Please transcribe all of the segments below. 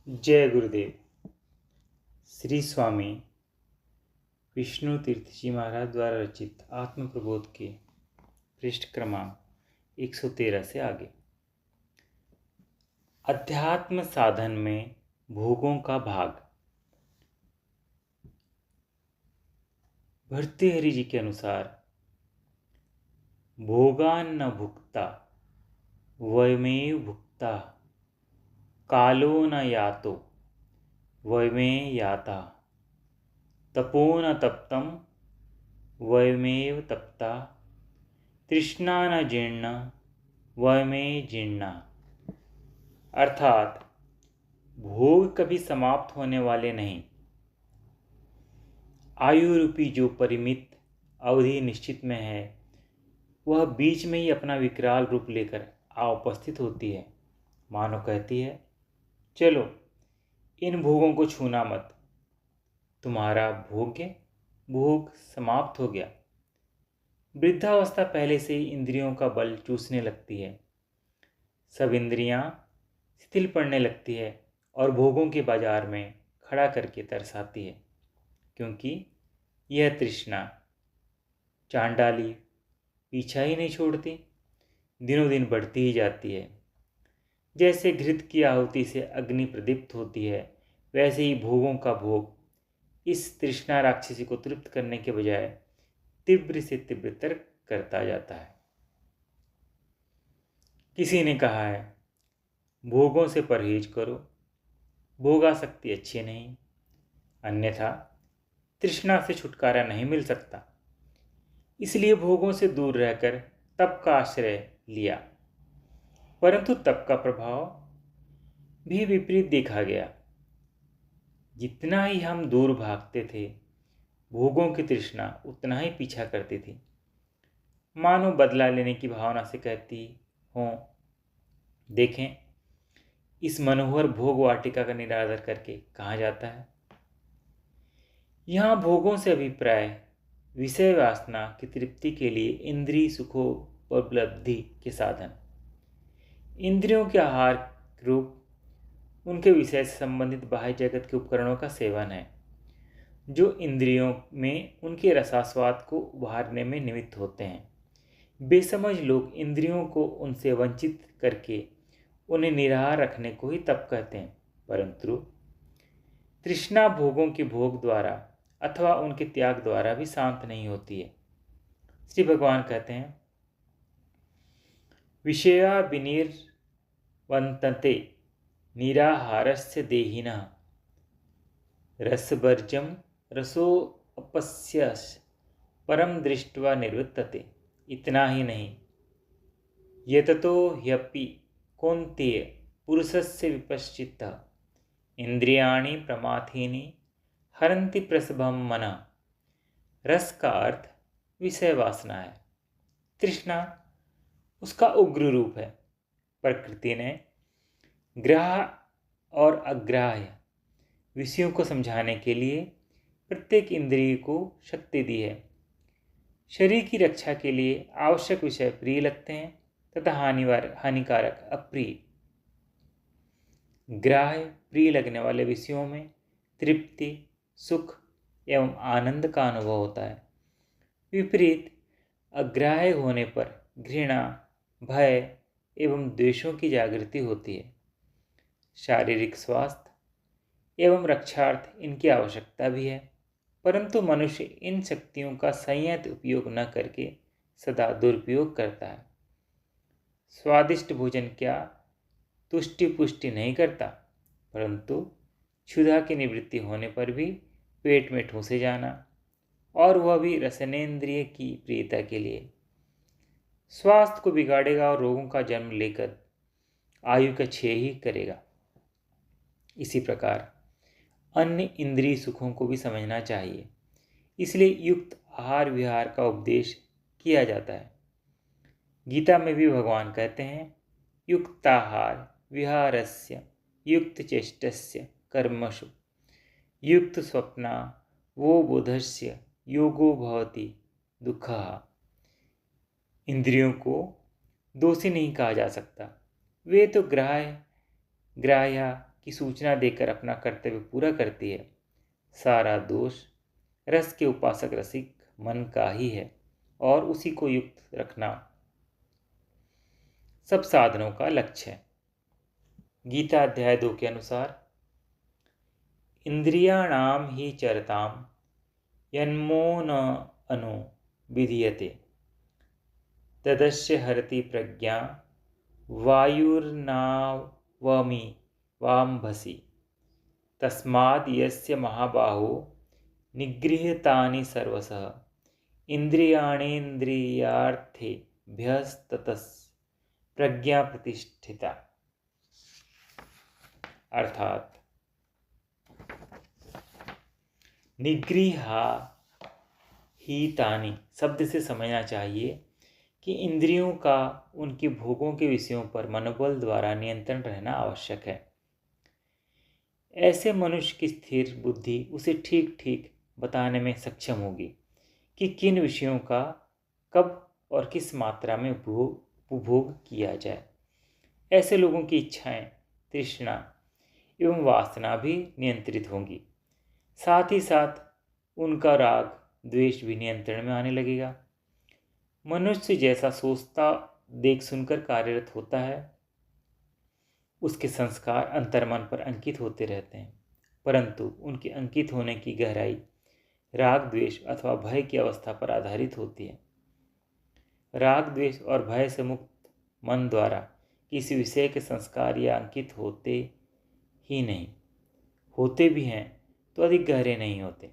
जय गुरुदेव। श्री स्वामी विष्णु तीर्थ जी महाराज द्वारा रचित आत्म प्रबोध के पृष्ठ क्रमांक 113 से आगे। अध्यात्म साधन में भोगों का भाग। भर्तृहरि जी के अनुसार भोगान न भुक्ता वयमेव भुक्ता कालो न यातो वयमे याता तपो न तप्तम वयमेव तप्ता तृष्णा न जीर्ण वयमे जीर्णा। अर्थात भोग कभी समाप्त होने वाले नहीं। आयु रूपी जो परिमित अवधि निश्चित में है वह बीच में ही अपना विकराल रूप लेकर आ उपस्थित होती है। मानो कहती है, चलो इन भोगों को छूना मत, तुम्हारा भोग समाप्त हो गया। वृद्धावस्था पहले से ही इंद्रियों का बल चूसने लगती है। सब इंद्रियां शिथिल पड़ने लगती है और भोगों के बाजार में खड़ा करके तरसाती है, क्योंकि यह तृष्णा चांडाली पीछा ही नहीं छोड़ती, दिनों दिन बढ़ती ही जाती है। जैसे घृत की आहुति से अग्नि प्रदीप्त होती है, वैसे ही भोगों का भोग इस तृष्णा राक्षसी को तृप्त करने के बजाय तीव्र से तीव्रतर करता जाता है। किसी ने कहा है, भोगों से परहेज करो, भोगासक्ति अच्छी नहीं, अन्यथा तृष्णा से छुटकारा नहीं मिल सकता। इसलिए भोगों से दूर रहकर तप का आश्रय लिया, परंतु तप का प्रभाव भी विपरीत देखा गया। जितना ही हम दूर भागते थे, भोगों की तृष्णा उतना ही पीछा करती थी। मानो बदला लेने की भावना से कहती हो, देखें इस मनोहर भोग वाटिका का निरादर करके कहाँ जाता है। यहाँ भोगों से अभिप्राय विषय वासना की तृप्ति के लिए इंद्रिय सुखोपलब्धि के साधन, इंद्रियों के आहार रूप उनके विषय से संबंधित बाह्य जगत के उपकरणों का सेवन है, जो इंद्रियों में उनके रसास्वाद को उभारने में निमित्त होते हैं। बेसमझ लोग इंद्रियों को उनसे वंचित करके उन्हें निराहार रखने को ही तप कहते हैं, परंतु तृष्णा भोगों के भोग द्वारा अथवा उनके त्याग द्वारा भी शांत नहीं होती है। श्री भगवान कहते हैं, विषया विनिर्वन्तते निराहारस्य देहिनः रसवर्जं रसोऽपस्य परम दृष्ट्वा निवृत्तते। इतना ही नहीं, यततो ह्यपि कौन्तेय पुरुषस्य विपश्चितः इंद्रियाणि प्रमाथीनि हरन्ति प्रसभं मनः। रस का अर्थ विषय वासना है, तृष्णा उसका उग्र रूप है। प्रकृति ने ग्राह्य और अग्राह्य विषयों को समझाने के लिए प्रत्येक इंद्रिय को शक्ति दी है। शरीर की रक्षा के लिए आवश्यक विषय प्रिय लगते हैं तथा हानिकारक अप्रिय। ग्राह्य प्रिय लगने वाले विषयों में तृप्ति, सुख एवं आनंद का अनुभव होता है। विपरीत अग्राह्य होने पर घृणा, भय एवं द्वेषों की जागृति होती है। शारीरिक स्वास्थ्य एवं रक्षार्थ इनकी आवश्यकता भी है, परंतु मनुष्य इन शक्तियों का संयत उपयोग न करके सदा दुरुपयोग करता है। स्वादिष्ट भोजन क्या तुष्टि पुष्टि नहीं करता, परंतु क्षुधा की निवृत्ति होने पर भी पेट में ठूंसे जाना, और वह भी रसनेन्द्रिय की प्रियता के लिए, स्वास्थ्य को बिगाड़ेगा और रोगों का जन्म लेकर आयु का क्षय ही करेगा। इसी प्रकार अन्य इंद्रिय सुखों को भी समझना चाहिए, इसलिए युक्त आहार विहार का उपदेश किया जाता है। गीता में भी भगवान कहते हैं, युक्ताहार विहारस्य युक्त चेष्टस्य कर्मसु युक्त स्वप्ना वो बोधस्य योगो भवति दुःखः। इंद्रियों को दोषी नहीं कहा जा सकता, वे तो ग्राह्य की सूचना देकर अपना कर्तव्य पूरा करती है। सारा दोष रस के उपासक रसिक मन का ही है और उसी को युक्त रखना सब साधनों का लक्ष्य है। गीता अध्याय 2 के अनुसार इंद्रियाणाम ही चरताम यन्मो न अनु विधीयते तदस्य हरति प्रज्ञा वायुर्नावमि वाम्भसि तस्माद् यस्य महाबाहो निगृहीतानि सर्वशः इंद्रियाणेन्द्रियार्थेभ्यस्ततः प्रज्ञा प्रतिष्ठिता। अर्थात निगृहीतानि शब्द से समझना चाहिए कि इंद्रियों का उनके भोगों के विषयों पर मनोबल द्वारा नियंत्रण रहना आवश्यक है। ऐसे मनुष्य की स्थिर बुद्धि उसे ठीक ठीक बताने में सक्षम होगी कि किन विषयों का कब और किस मात्रा में उपभोग किया जाए। ऐसे लोगों की इच्छाएं, तृष्णा एवं वासना भी नियंत्रित होंगी। साथ ही साथ उनका राग द्वेष भी नियंत्रण में आने लगेगा। मनुष्य जैसा सोचता देख सुनकर कार्यरत होता है, उसके संस्कार अंतर्मन पर अंकित होते रहते हैं, परंतु उनके अंकित होने की गहराई राग द्वेष अथवा भय की अवस्था पर आधारित होती है। राग द्वेष और भय से मुक्त मन द्वारा किसी विषय के संस्कार या अंकित होते ही नहीं, होते भी हैं तो अधिक गहरे नहीं होते।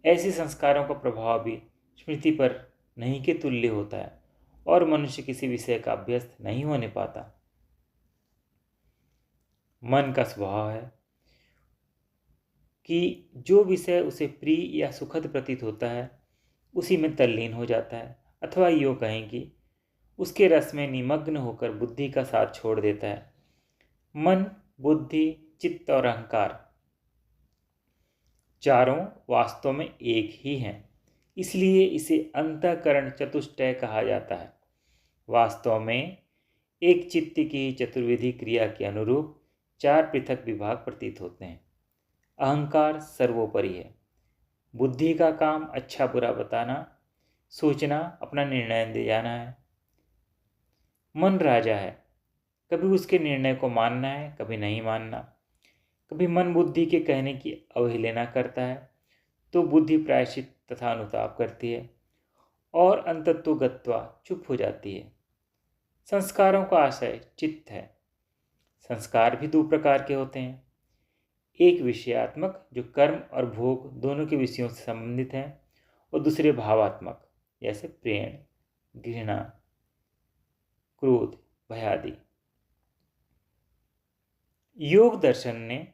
ऐसे संस्कारों का प्रभाव भी स्मृति पर नहीं के तुल्य होता है और मनुष्य किसी विषय का अभ्यस्त नहीं होने पाता। मन का स्वभाव है कि जो विषय उसे प्रिय या सुखद प्रतीत होता है उसी में तल्लीन हो जाता है, अथवा यूँ कहें कि उसके रस में निमग्न होकर बुद्धि का साथ छोड़ देता है। मन, बुद्धि, चित्त और अहंकार चारों वास्तव में एक ही हैं, इसलिए इसे अंतःकरण चतुष्टय कहा जाता है। वास्तव में एक चित्त की चतुर्विधि क्रिया के अनुरूप 4 पृथक विभाग प्रतीत होते हैं। अहंकार सर्वोपरि है। बुद्धि का काम अच्छा बुरा बताना, सोचना, अपना निर्णय दे जाना है। मन राजा है, कभी उसके निर्णय को मानना है, कभी नहीं मानना। कभी मन बुद्धि के कहने की अवहेलना करता है तो बुद्धि प्रायश्चित तथा अनुताप करती है और अंततो गत्वा चुप हो जाती है। संस्कारों का आशय चित्त है। संस्कार भी 2 प्रकार के होते हैं। एक विषयात्मक जो कर्म और भोग दोनों के विषयों से संबंधित हैं, और दूसरे भावात्मक जैसे प्रेम, घृणा, क्रोध, भय आदि। योग दर्शन ने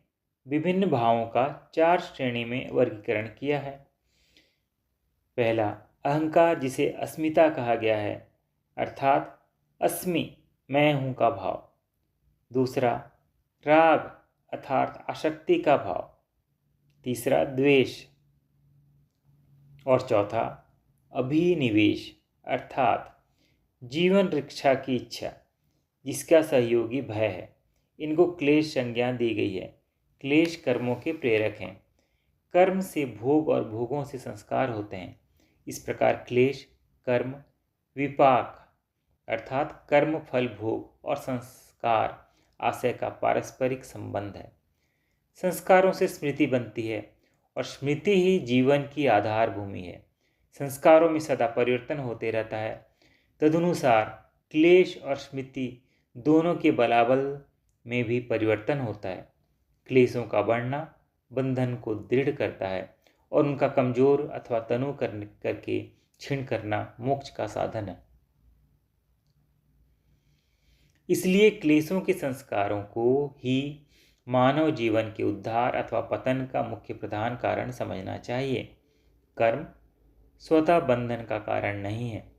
विभिन्न भावों का 4 श्रेणी में वर्गीकरण किया है। पहला अहंकार, जिसे अस्मिता कहा गया है, अर्थात अस्मि मैं हूं का भाव। दूसरा राग अर्थात आसक्ति का भाव। तीसरा द्वेष और चौथा अभिनिवेश अर्थात जीवन रक्षा की इच्छा, जिसका सहयोगी भय है। इनको क्लेश संज्ञा दी गई है। क्लेश कर्मों के प्रेरक हैं। कर्म से भोग और भोगों से संस्कार होते हैं। इस प्रकार क्लेश, कर्म, विपाक अर्थात कर्म फल भोग और संस्कार आशय का पारस्परिक संबंध है। संस्कारों से स्मृति बनती है और स्मृति ही जीवन की आधार भूमि है। संस्कारों में सदा परिवर्तन होते रहता है। तदनुसार क्लेश और स्मृति दोनों के बलाबल में भी परिवर्तन होता है। क्लेशों का बढ़ना बंधन को दृढ़ करता है और उनका कमजोर अथवा तनु करके क्षीण करना मोक्ष का साधन है। इसलिए क्लेशों के संस्कारों को ही मानव जीवन के उद्धार अथवा पतन का मुख्य प्रधान कारण समझना चाहिए। कर्म स्वतः बंधन का कारण नहीं है।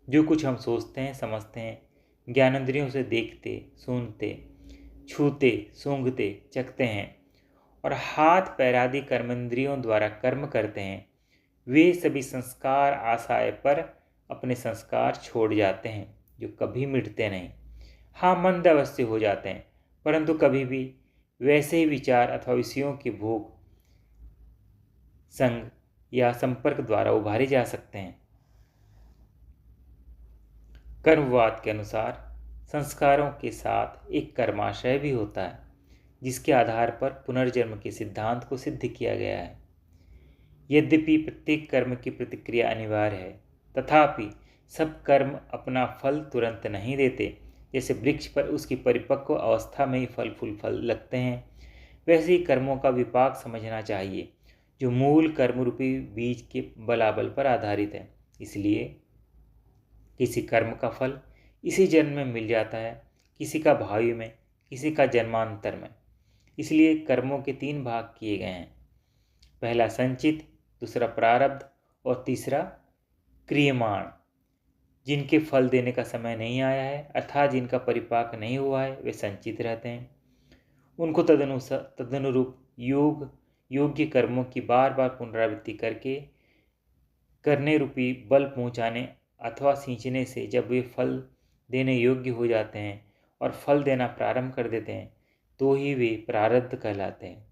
जो कुछ हम सोचते हैं, समझते हैं, ज्ञानेंद्रियों से देखते, सुनते, छूते, सूंघते, चखते हैं और हाथ पैर आदि कर्मेंद्रियों द्वारा कर्म करते हैं, वे सभी संस्कार आशय पर अपने संस्कार छोड़ जाते हैं, जो कभी मिटते नहीं। हाँ, मंद अवश्य हो जाते हैं, परंतु कभी भी वैसे ही विचार अथवा विषयों के भोग, संग या संपर्क द्वारा उभारे जा सकते हैं। कर्मवाद के अनुसार संस्कारों के साथ एक कर्माशय भी होता है, जिसके आधार पर पुनर्जन्म के सिद्धांत को सिद्ध किया गया है। यद्यपि प्रत्येक कर्म की प्रतिक्रिया अनिवार्य है, तथापि सब कर्म अपना फल तुरंत नहीं देते। जैसे वृक्ष पर उसकी परिपक्व अवस्था में ही फल लगते हैं, वैसे ही कर्मों का विपाक समझना चाहिए, जो मूल कर्मरूपी बीज के बलाबल पर आधारित है। इसलिए किसी कर्म का फल इसी जन्म में मिल जाता है, किसी का भावी में, किसी का जन्मांतर में। इसलिए कर्मों के 3 भाग किए गए हैं। पहला संचित, दूसरा प्रारब्ध और तीसरा क्रियमाण। जिनके फल देने का समय नहीं आया है अर्थात जिनका परिपाक नहीं हुआ है, वे संचित रहते हैं। उनको तदनुरूप योग्य कर्मों की बार बार पुनरावृत्ति करने रूपी बल पहुँचाने अथवा सींचने से जब वे फल देने योग्य हो जाते हैं और फल देना प्रारंभ कर देते हैं, तो ही वे प्रारब्ध कहलाते हैं।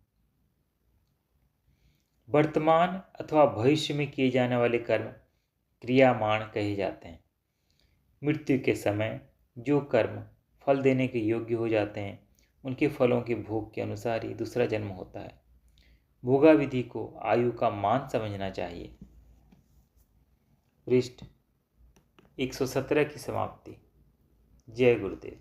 वर्तमान अथवा भविष्य में किए जाने वाले कर्म क्रियामाण कहे जाते हैं। मृत्यु के समय जो कर्म फल देने के योग्य हो जाते हैं, उनके फलों के भोग के अनुसार ही दूसरा जन्म होता है। भोगा विधि को आयु का मान समझना चाहिए। पृष्ठ 117 की समाप्ति। जय गुरुदेव।